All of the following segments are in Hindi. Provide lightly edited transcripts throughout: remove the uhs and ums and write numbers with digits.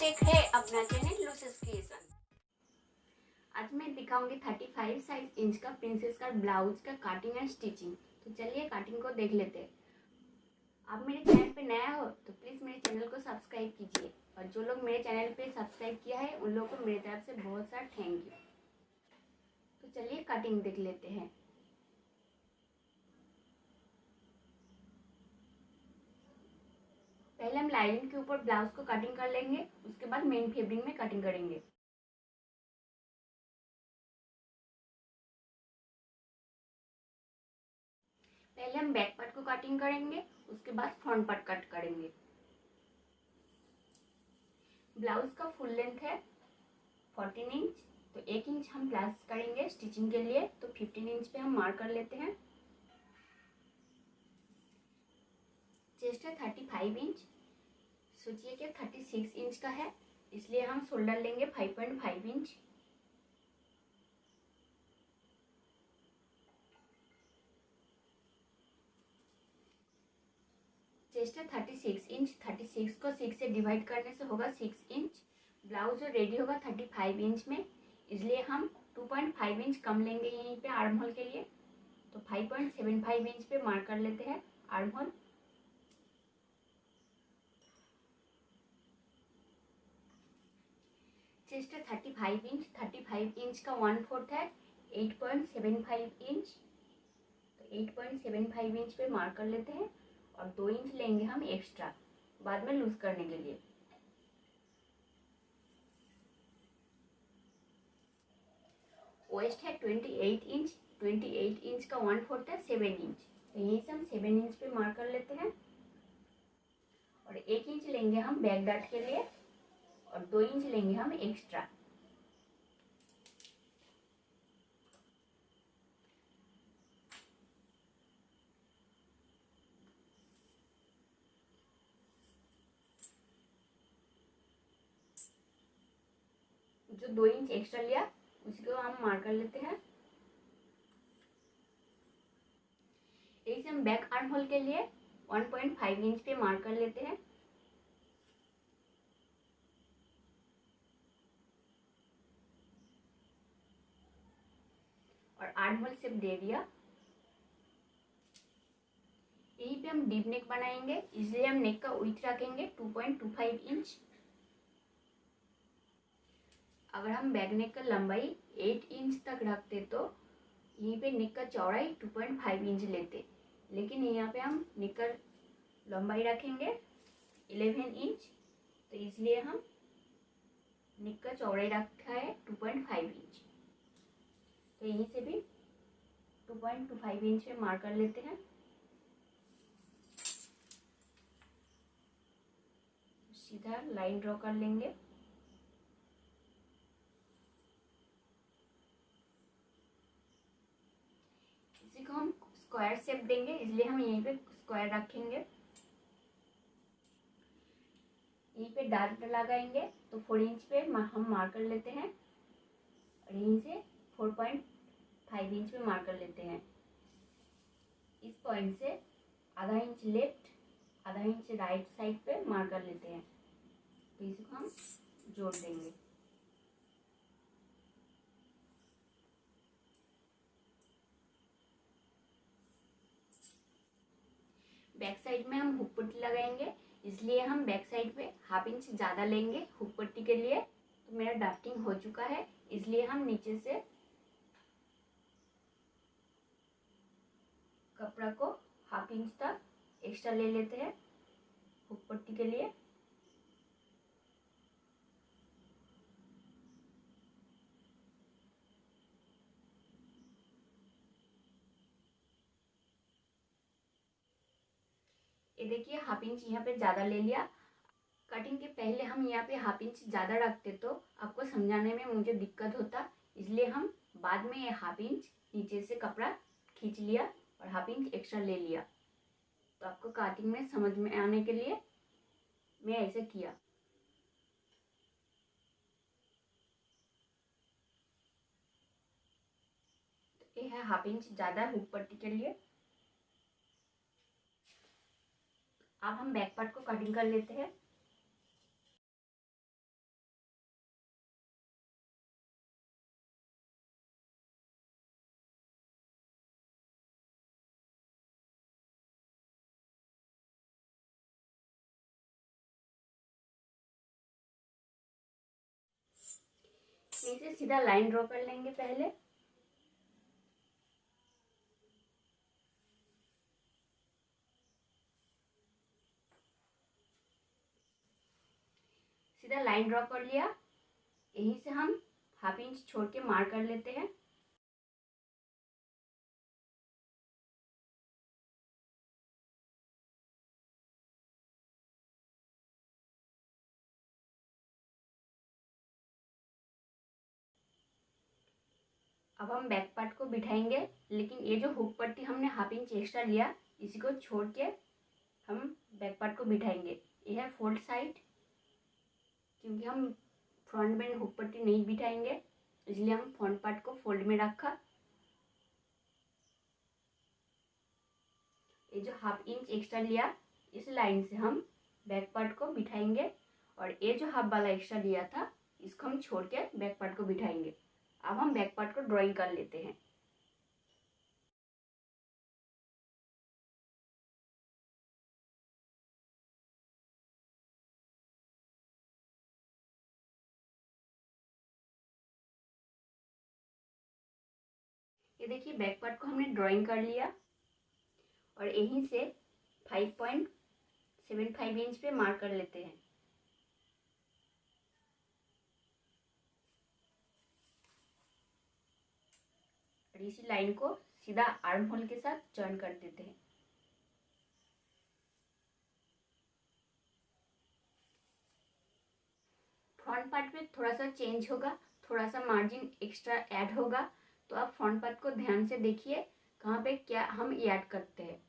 एक है अपना चैनल लूसेस क्रिएशन। आज मैं दिखाऊंगी 35 साइज इंच का प्रिंसेस कट ब्लाउज का काटिंग एंड स्टिचिंग। तो चलिए काटिंग को देख लेते हैं। आप मेरे चैनल पे नया हो तो प्लीज़ मेरे चैनल को सब्सक्राइब कीजिए, और जो लोग मेरे चैनल पे सब्सक्राइब किया है उन लोगों को मेरी तरफ से बहुत सारा थैंक यू। तो चलिए काटिंग देख लेते हैं। पहले हम लाइनिंग के ऊपर ब्लाउज को कटिंग कर लेंगे, उसके बाद मेन फैब्रिक में कटिंग करेंगे। पहले हम बैक पार्ट को कटिंग करेंगे, उसके बाद फ्रंट पार्ट कट करेंगे। ब्लाउज का फुल लेंथ है 14 इंच, तो 1 इंच हम प्लस करेंगे स्टिचिंग के लिए, तो 15 इंच पे हम मार्क कर लेते हैं। चेस्ट है 35 इंच, सोचिए कि 36 इंच का है, इसलिए हम शोल्डर लेंगे 5.5 इंच। चेस्ट है 36 इंच, 36 को 6 से डिवाइड करने से होगा 6 इंच। ब्लाउज जो रेडी होगा 35 इंच में, इसलिए हम 2.5 इंच कम लेंगे यहीं पे आर्म होल के लिए, तो 5.75 इंच पे मार्क कर लेते हैं आर्म होल। चेस्ट है 35 इंच, 35 इंच का 1/4 है 8.75 इंच, तो 8.75 इंच पे मार्क कर लेते हैं, और 2 इंच लेंगे हम एक्स्ट्रा बाद में लूज करने के लिए। वेस्ट है 28 इंच, 28 इंच का 1/4 है 7 इंच, तो यहीं से हम 7 इंच पे मार्क कर लेते हैं, और 1 इंच लेंगे हम बैक डार्ट के लिए, और 2 इंच लेंगे हम एक्स्ट्रा। जो 2 इंच एक्स्ट्रा लिया उसी को हम मार्क कर लेते हैं। इसे हम बैक आर्म होल के लिए 1.5 इंच पे मार्क कर लेते हैं, और आर्म होल शेप दे दिया। यहीं पे हम डीप नेक बनाएंगे, इसलिए हम नेक का विड्थ रखेंगे 2.25 इंच। अगर हम बैक नेक का लंबाई 8 इंच तक रखते तो यहीं पे नेक का चौड़ाई 2.5 इंच लेते, लेकिन यहाँ पे हम नेक का लंबाई रखेंगे 11 इंच, तो इसलिए हम नेक का चौड़ाई रखा है 2.5 इंच। तो यहीं से भी 2.25 इंच पे मार्क कर लेते हैं। सीधा लाइन ड्रॉ कर लेंगे। इसी को हम स्क्वायर शेप देंगे, इसलिए हम यहीं पे स्क्वायर रखेंगे। यहीं पे डार्ट लगाएंगे, तो 4 इंच पे हम मार्क कर लेते हैं, और यहीं से 4.5 इंच पे मार्क कर लेते हैं। इस पॉइंट से आधा इंच लेफ्ट आधा इंच राइट साइड पे मार्क कर लेते हैं, तो इसको हम जोड़ देंगे। बैक साइड में हम हुक पट्टी लगाएंगे, इसलिए हम बैक साइड पे हाफ इंच ज़्यादा लेंगे हुक पट्टी के लिए। तो मेरा ड्राफ्टिंग हो चुका है, इसलिए हम नीचे से कपड़ा को हाफ इंच तक एक्स्ट्रा ले लेते हैं हुक पट्टी के लिए। ये देखिए हाफ इंच यहाँ पे ज़्यादा ले लिया। कटिंग के पहले हम यहाँ पे हाफ इंच ज़्यादा रखते तो आपको समझाने में मुझे दिक्कत होता, इसलिए हम बाद में ये हाफ इंच नीचे से कपड़ा खींच लिया और हाफ इंच एक्स्ट्रा ले लिया। तो आपको कटिंग में समझ में आने के लिए मैं ऐसे किया। तो ये है हाफ इंच ज़्यादा हुक पट्टी के लिए। अब हम बैक पार्ट को कटिंग कर लेते हैं। यहीं से सीधा लाइन ड्रॉ कर लेंगे पहले। सीधा लाइन ड्रॉ कर लिया। यहीं से हम हाफ इंच छोड़ के मार्क कर लेते हैं। अब हम बैक पार्ट को बिठाएंगे, लेकिन ये जो हुक पट्टी हमने हाफ इंच एक्स्ट्रा लिया इसी को छोड़ के हम बैक पार्ट को बिठाएंगे। यह है फोल्ड साइड, क्योंकि हम फ्रंट में हुक पट्टी नहीं बिठाएंगे इसलिए हम फ्रंट पार्ट को फोल्ड में रखा। ये जो हाफ इंच एक्स्ट्रा लिया इस लाइन से हम बैक पार्ट को बिठाएंगे, और ये जो हाफ वाला एक्स्ट्रा लिया था इसको हम छोड़ के बैक पार्ट को बिठाएंगे। अब हम बैक पार्ट को ड्राइंग कर लेते हैं। ये देखिए बैक पार्ट को हमने ड्राइंग कर लिया, और यहीं से 5.75 इंच पे मार्क कर लेते हैं। और इसी लाइन को सीधा आर्म होल के साथ जॉइन कर देते हैं। फ्रंट पार्ट में थोड़ा सा चेंज होगा, थोड़ा सा मार्जिन एक्स्ट्रा ऐड होगा, तो आप फ्रंट पार्ट को ध्यान से देखिए कहाँ पे क्या हम ऐड करते हैं।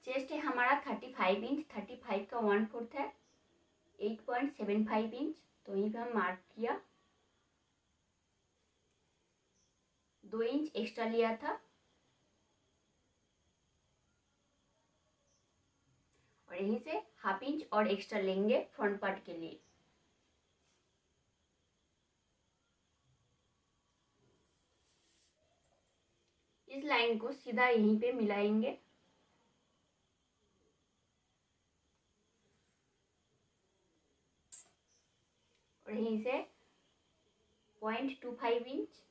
चेस्ट है हमारा 35 इंच, 35 का 1/4 है 8.75 इंच, तो यहीं पे हम मार्क किया। 2 इंच एक्स्ट्रा लिया था, और यहीं से हाफ इंच और एक्स्ट्रा लेंगे फ्रंट पार्ट के लिए। इस लाइन को सीधा यहीं पे मिलाएंगे, और यहीं से 0.25 इंच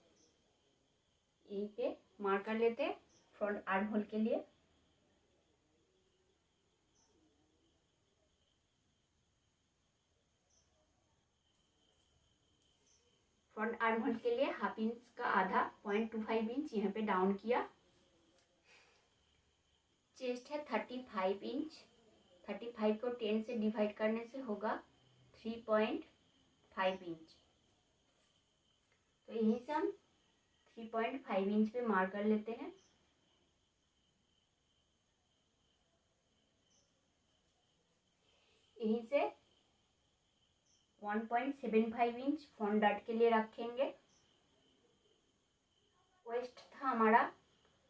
यहीं पे मार्क कर लेते हैं फ्रंट आर्म होल के लिए। फ्रंट आर्म होल के लिए हाफ इंच का आधा 0.25 इंच यहाँ पे डाउन किया। चेस्ट है 35 इंच, 35 को 10 से डिवाइड करने से होगा 3.5 इंच, तो यहीं से हम 3.5 इंच पे मार्क कर लेते हैं। यहीं से 1.75 इंच फ्रंट डार्ट के लिए रखेंगे। वेस्ट था हमारा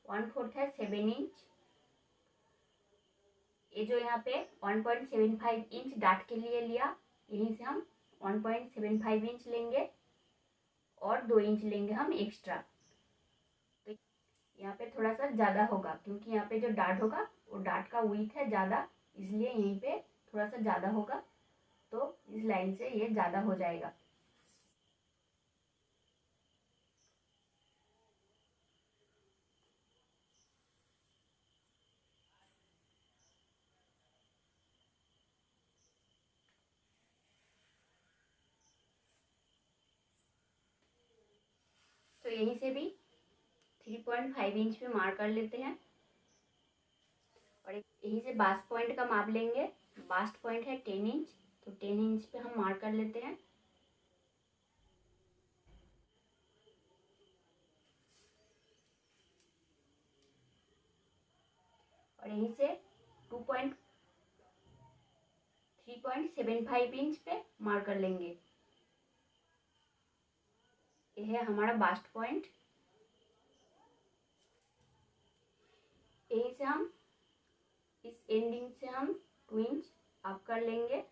1/4 है 7 इंच। ये जो यहाँ पे 1.75 इंच डार्ट के लिए लिया, यहीं से हम 1.75 इंच लेंगे और 2 इंच लेंगे हम एक्स्ट्रा। तो यहाँ पे थोड़ा सा ज़्यादा होगा, क्योंकि यहाँ पे जो डार्ट होगा वो डार्ट का विड्थ है ज़्यादा, इसलिए यहीं पे थोड़ा सा ज़्यादा होगा, तो इस लाइन से ये ज़्यादा हो जाएगा। तो यहीं से भी 3.5 इंच पे मार्क कर लेते हैं, और यहीं से बास्ट पॉइंट का माप लेंगे। बास्ट पॉइंट है 10 इंच, तो 10 इंच पे हम मार्क कर लेते हैं। और यहीं से 3.75 इंच पे मार्क कर लेंगे। यह है हमारा बास्ट पॉइंट। यहीं से हम इस एंडिंग से हम 2 इंच अप कर लेंगे।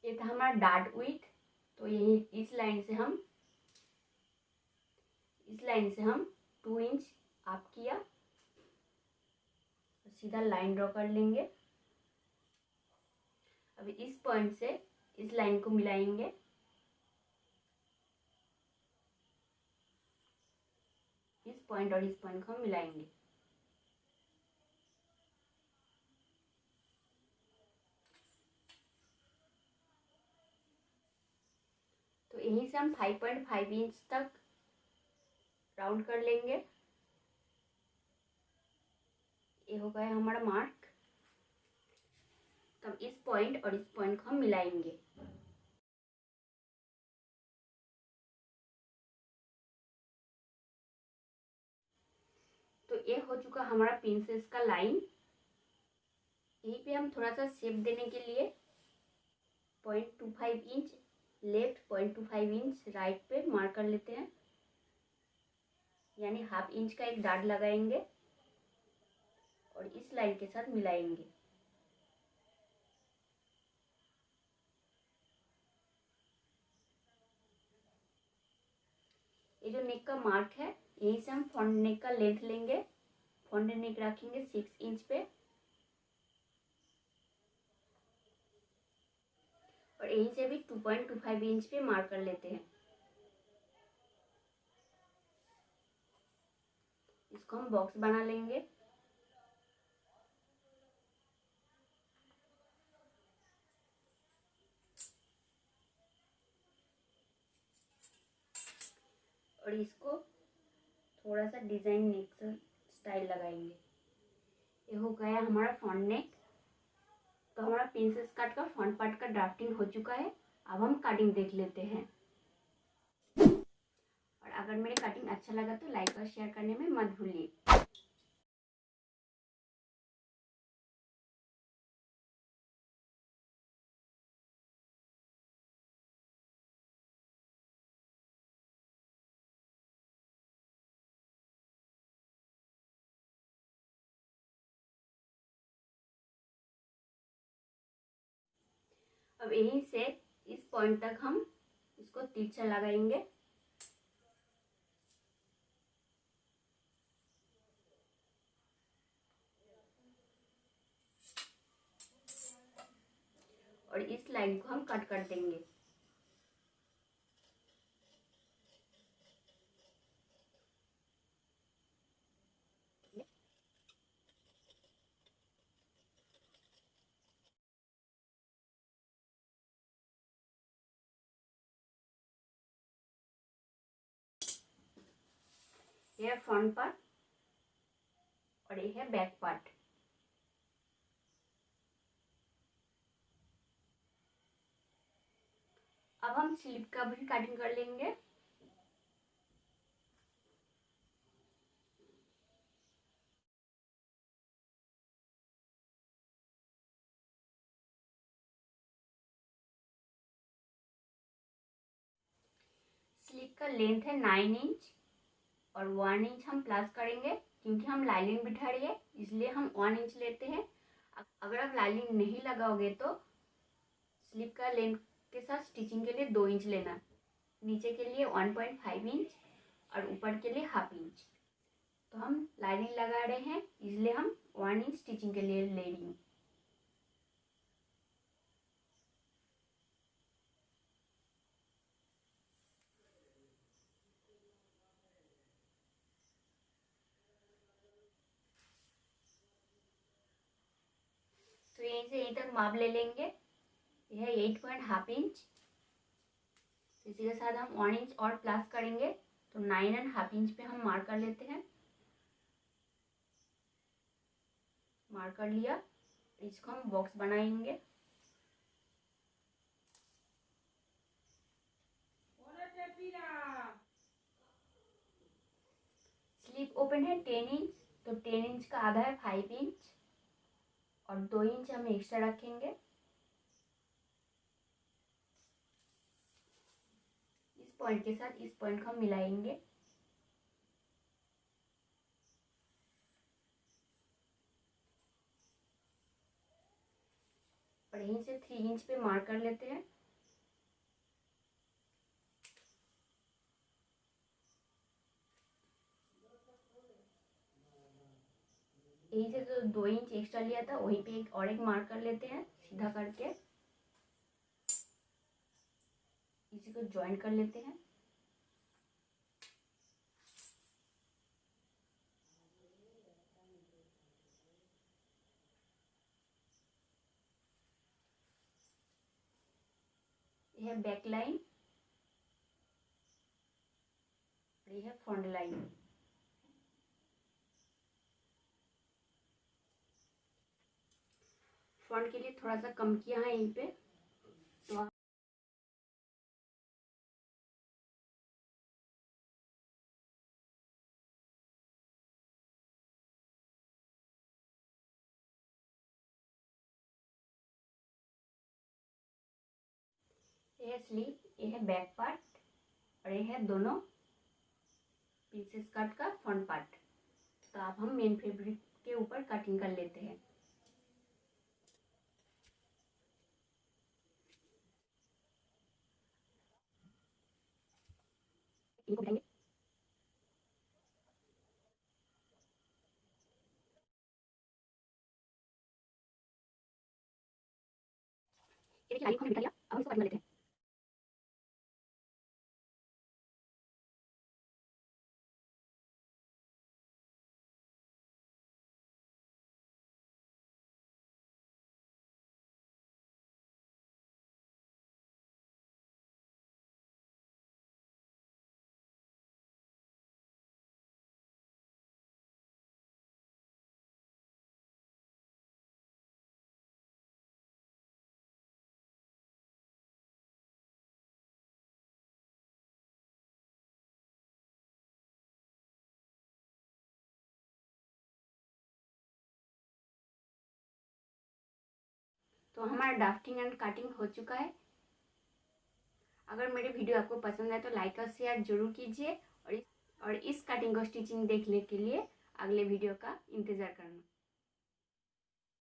ये था हमारा डार्ट विड्थ, तो यही इस लाइन से हम 2 इंच अप किया, सीधा लाइन ड्रॉ कर लेंगे। अब इस पॉइंट से इस लाइन को मिलाएंगे। इस पॉइंट और इस पॉइंट को हम मिलाएंगे। तो यहीं से हम 5.5 इंच तक राउंड कर लेंगे। ये हो गया हमारा मार्क। तब इस पॉइंट और इस पॉइंट को हम मिलाएंगे। तो ये हो चुका हमारा प्रिंसेस का लाइन। यहीं पे हम थोड़ा सा शेप देने के लिए 0.25 इंच लेफ्ट, 0.25 इंच राइट पे मार्क कर लेते हैं, यानी हाफ इंच का एक डार्ट लगाएंगे और इस लाइन के साथ मिलाएंगे। ये जो नेक का मार्क है, यहीं से हम फ्रंट नेक का लेंथ लेंगे। फ्रंट नेक रखेंगे 6 इंच पे और यहीं से भी 2.25 इंच पे मार्क कर लेते हैं। इसको हम बॉक्स बना लेंगे। और इसको थोड़ा सा डिजाइन नेक स्टाइल लगाएंगे। ये हो गया हमारा फ्रंट नेक। तो हमारा प्रिंसेस कट का फ्रंट पार्ट का ड्राफ्टिंग हो चुका है। अब हम कटिंग देख लेते हैं। और अगर मेरे कटिंग अच्छा लगा तो लाइक और शेयर करने में मत भूलिए। अब यहीं से इस पॉइंट तक हम इसको तिरछा लगाएंगे। और इस लाइन को हम कट कर देंगे। ये है फ्रंट पार्ट और ये है बैक पार्ट। अब हम स्लीव का भी कटिंग कर लेंगे। स्लीव का लेंथ है 9 इंच और 1 इंच हम प्लस करेंगे, क्योंकि हम लाइनिंग बिठा रही है इसलिए हम 1 इंच लेते हैं। अगर आप लाइनिंग नहीं लगाओगे तो स्लीव का लेंथ के साथ स्टिचिंग के लिए 2 इंच लेना, नीचे के लिए 1.5 इंच और ऊपर के लिए हाफ इंच। तो हम लाइनिंग लगा रहे हैं इसलिए हम 1 इंच स्टिचिंग के लिए ले रही हूँ। तो यहीं से यहीं तक माप ले लेंगे। यह है 8.5 इंच। इसी के साथ हम 1 इंच और प्लस करेंगे तो 9.5 इंच पे हम मार्क कर लेते हैं। मार्क कर लिया। इसको हम बॉक्स बनाएंगे। स्लीव ओपन है 10 इंच, तो 10 इंच का आधा है 5 इंच और 2 इंच हम एक्स्ट्रा रखेंगे। इस पॉइंट के साथ इस पॉइंट को हम मिलाएंगे। और यहीं से 3 इंच पे मार्क कर लेते हैं। यहीं से जो 2 इंच एक्स्ट्रा लिया था वहीं पे एक और एक मार्क कर लेते हैं सीधा करके। इसी को ज्वाइन कर लेते हैं। यह है बैक लाइन, ये है फ्रंट लाइन। फ्रंट के लिए थोड़ा सा कम किया है यहीं पे, तो ये है स्लीव, ये है बैक पार्ट और ये है दोनों प्रिंसेस कट का फ्रंट पार्ट। तो अब हम मेन फैब्रिक के ऊपर कटिंग कर लेते हैं। इनको बिठाएंगे। ये देखिए लाइन को हमने बिठा लिया, अब हम इसको कटिंग कर लेते हैं। तो हमारा ड्राफ्टिंग एंड कटिंग हो चुका है। अगर मेरे वीडियो आपको पसंद आए तो लाइक और शेयर जरूर कीजिए और इस कटिंग को स्टिचिंग देखने के लिए अगले वीडियो का इंतज़ार करना।